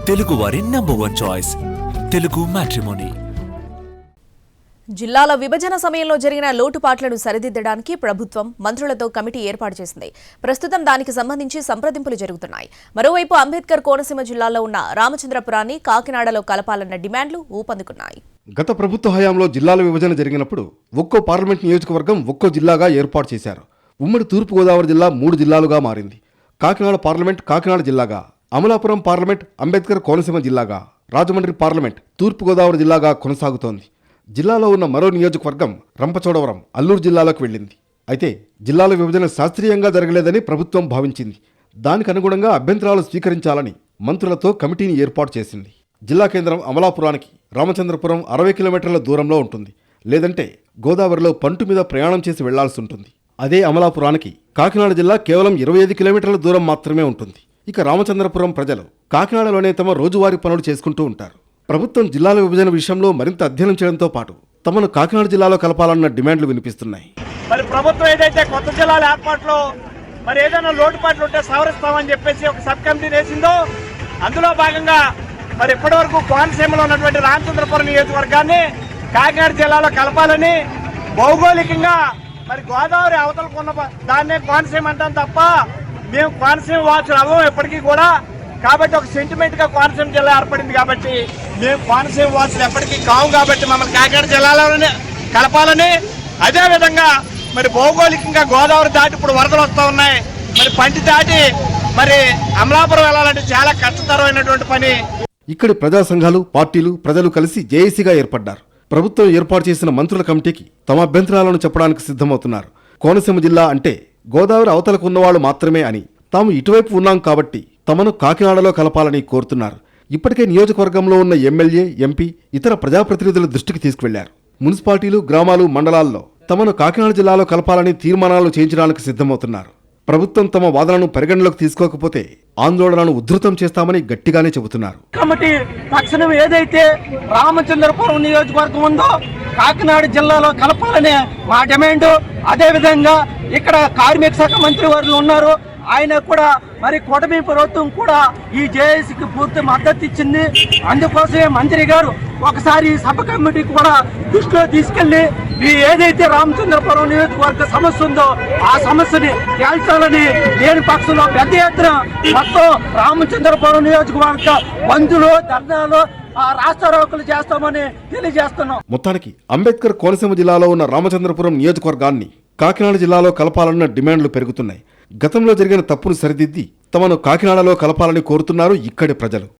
తెలుగువారి number 1 choice Telugu matrimony. జిల్లాల విభజన సమయంలో జరిగిన లోటుపాట్లను సరిదిద్దడానికి ప్రభుత్వం మంత్రులతో కమిటీ ఏర్పాటు చేసింది. ప్రస్తుతం దానికి సంబంధించి సంప్రదింపులు జరుగుతున్నాయి. మరోవైపు అంబేద్కర్ కోనసీమ జిల్లాలో ఉన్న రామచంద్రపురాన్ని కాకినాడలో కలపాలన్న డిమాండ్లు ఊపందుకున్నాయి. గత ప్రభుత్వ హయాంలో జిల్లాల విభజన జరిగినప్పుడు ఒక్కో పార్లమెంట్ నియోజకవర్గం ఒక్కో జిల్లాగా ఏర్పాటు చేశారు. ఉమ్మడి తూర్పుగోదావరి జిల్లా 3 జిల్లాలుగా మారింది. కాకినాడ పార్లమెంట్ కాకినాడ జిల్లాగా, అమలాపురం పార్లమెంట్ అంబేద్కర్ కోనసీమ జిల్లాగా, రాజమండ్రి పార్లమెంట్ తూర్పుగోదావరి జిల్లాగా కొనసాగుతోంది. జిల్లాలో ఉన్న మరో నియోజకవర్గం రంపచోడవరం అల్లూరు జిల్లాలోకి వెళ్ళింది. అయితే జిల్లాల విభజన శాస్త్రీయంగా జరగలేదని ప్రభుత్వం భావించింది. దానికి అనుగుణంగా అభ్యంతరాలు స్వీకరించాలని మంత్రులతో కమిటీని ఏర్పాటు చేసింది. జిల్లా కేంద్రం అమలాపురానికి రామచంద్రపురం 60 కిలోమీటర్ల దూరంలో ఉంటుంది. లేదంటే గోదావరిలో పంటు మీద ప్రయాణం చేసి వెళ్లాల్సి ఉంటుంది. అదే అమలాపురానికి కాకినాడ జిల్లా కేవలం 25 కిలోమీటర్ల దూరం మాత్రమే ఉంటుంది. ఇక రామచంద్రపురం ప్రజలు కాకినాడలోనే తమ రోజువారీ పనులు చేసుకుంటూ ఉంటారు. ప్రభుత్వం జిల్లాల విభజన విషయంలో మరింత అధ్యయనం చేయడంతో పాటు తమను కాకినాడ జిల్లాలో కలపాలన్న డిమాండ్లు వినిపిస్తున్నాయి. మరి ప్రభుత్వం ఏదైతే కొత్త జిల్లాల ఏర్పాటులో మరి ఏదైనా లోటుపాట్లు ఉంటే సవరిస్తామని చెప్పేసి ఒక సబ్ కమిటీ వేసిందో అందులో భాగంగా మరి ఇప్పటివరకు కోనసీమలో ఉన్నటువంటి రామచంద్రపురం నియోజకవర్గాన్ని కాకినాడ జిల్లాలో కలపాలని భౌగోళికంగా మరి గోదావరి అవతలకున్న దాన్నే కోనసీమ అంటాం తప్ప మేము కోనసీమ వాసులు అవ్వం ఎప్పటికీ కూడా. కాబట్టి ఒక సెంటిమెంట్ గా కోనసీమ జిల్లా ఏర్పడింది కాబట్టి మేము కోనసీమ వాసులు ఎప్పటికీ కావు కాబట్టి మమ్మల్ని కాకినాడ జిల్లాలోనే కలపాలని, అదేవిధంగా మరి భౌగోళికంగా గోదావరి దాటి ఇప్పుడు వరదలు వస్తూ ఉన్నాయి. మరి పంటి దాటి మరి అమలాపురం వెళ్ళాలంటే చాలా కష్టతరమైనటువంటి పని. ఇక్కడి ప్రజా సంఘాలు, పార్టీలు, ప్రజలు కలిసి జేఏసీగా ఏర్పడ్డారు. ప్రభుత్వం ఏర్పాటు చేసిన మంత్రుల కమిటీకి తమ అభ్యంతరాలను చెప్పడానికి సిద్ధమవుతున్నారు. కోనసీమ జిల్లా అంటే గోదావరి అవతలకు ఉన్నవాళ్లు మాత్రమే అని, తాము ఇటువైపు ఉన్నాం కాబట్టి తమను కాకినాడలో కలపాలని కోరుతున్నారు. ఇప్పటికే నియోజకవర్గంలో ఉన్న ఎమ్మెల్యే, ఎంపీ, ఇతర ప్రజాప్రతినిధుల దృష్టికి తీసుకువెళ్లారు. మున్సిపాలిటీలు, గ్రామాలు, మండలాల్లో తమను కాకినాడ జిల్లాలో కలపాలని తీర్మానాలు చేయించడానికి సిద్ధమవుతున్నారు. ప్రభుత్వం తమ వాదనను పరిగణలోకి తీసుకోకపోతే ఆందోళనను ఉధృతం చేస్తామని గట్టిగానే చెబుతున్నారు. కమిటీ తక్షణం ఏదైతే రామచంద్రపురం నియోజకవర్గం ఉందో కాకినాడ జిల్లాలో కలపాలనే మా డిమాండ్. అదేవిధంగా ఇక్కడ కార్మిక శాఖ మంత్రి వారు ఉన్నారు, ఆయన కూడా మరి కూటమి ప్రభుత్వం కూడా ఈ జేఏసీకి పూర్తి మద్దతు ఇచ్చింది. అందుకోసమే మంత్రి గారు ఒకసారి సబ్ కమిటీ కూడా దృష్టిలో తీసుకెళ్లి ఈ ఏదైతే రామచంద్రపురం నియోజకవర్గ సమస్య ఉందో ఆ సమస్యని తేల్చాలని, లేని పక్షంలో పెద్ద ఎత్తున మొత్తం రామచంద్రపురం నియోజకవర్గ బంధులు, ధర్నాలు, రాస్తారోకలు చేస్తామని తెలియజేస్తున్నాం. మొత్తానికి అంబేద్కర్ కోనసీమ జిల్లాలో ఉన్న రామచంద్రపురం నియోజకవర్గాన్ని కాకినాడ జిల్లాలో కలపాలన్న డిమాండ్లు పెరుగుతున్నాయి. గతంలో జరిగిన తప్పును సరిదిద్ది తమను కాకినాడలో కలపాలని కోరుతున్నారు ఇక్కడి ప్రజలు.